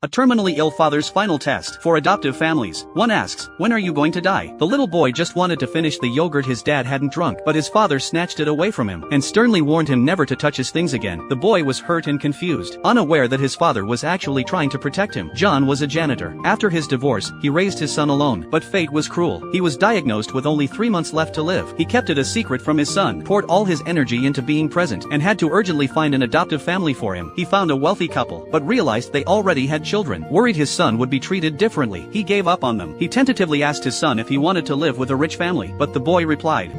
A terminally ill father's final test for adoptive families. One asks, when are you going to die? The little boy just wanted to finish the yogurt his dad hadn't drunk, but his father snatched it away from him and sternly warned him never to touch his things again. The boy was hurt and confused, unaware that his father was actually trying to protect him. John was a janitor. After his divorce, he raised his son alone, but fate was cruel. He was diagnosed with only 3 months left to live. He kept it a secret from his son, poured all his energy into being present, and had to urgently find an adoptive family for him. He found a wealthy couple, but realized they already had children. Worried his son would be treated differently, he gave up on them. He tentatively asked his son if he wanted to live with a rich family, but the boy replied,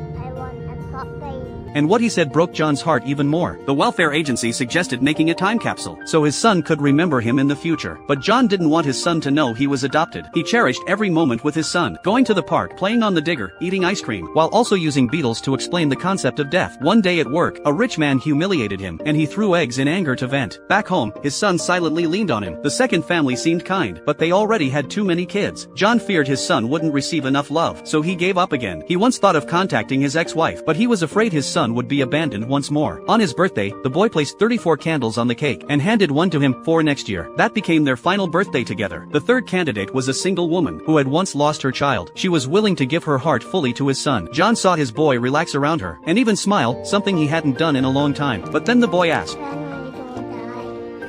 and what he said broke John's heart even more. The welfare agency suggested making a time capsule, so his son could remember him in the future. But John didn't want his son to know he was adopted. He cherished every moment with his son, going to the park, playing on the digger, eating ice cream, while also using beetles to explain the concept of death. One day at work, a rich man humiliated him, and he threw eggs in anger to vent. Back home, his son silently leaned on him. The second family seemed kind, but they already had too many kids. John feared his son wouldn't receive enough love, so he gave up again. He once thought of contacting his ex-wife, but he was afraid his son would be abandoned once more. On his birthday, the boy placed 34 candles on the cake and handed one to him for next year. That became their final birthday together. The third candidate was a single woman who had once lost her child. She was willing to give her heart fully to his son. John saw his boy relax around her and even smile, something he hadn't done in a long time. But then the boy asked.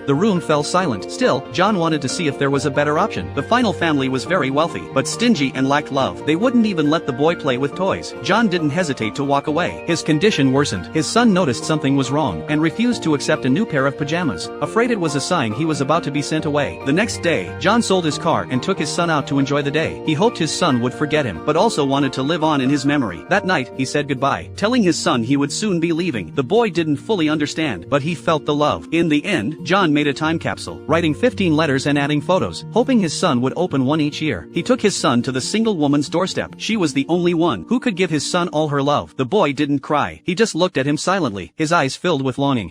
The room fell silent. Still, John wanted to see if there was a better option. The final family was very wealthy, but stingy and lacked love. They wouldn't even let the boy play with toys. John didn't hesitate to walk away. His condition worsened. His son noticed something was wrong and refused to accept a new pair of pajamas, afraid it was a sign he was about to be sent away. The next day, John sold his car and took his son out to enjoy the day. He hoped his son would forget him, but also wanted to live on in his memory. That night, he said goodbye, telling his son he would soon be leaving. The boy didn't fully understand, but he felt the love. In the end, John made a time capsule, writing 15 letters and adding photos, hoping his son would open one each year. He took his son to the single woman's doorstep. She was the only one who could give his son all her love. The boy didn't cry. He just looked at him silently, his eyes filled with longing.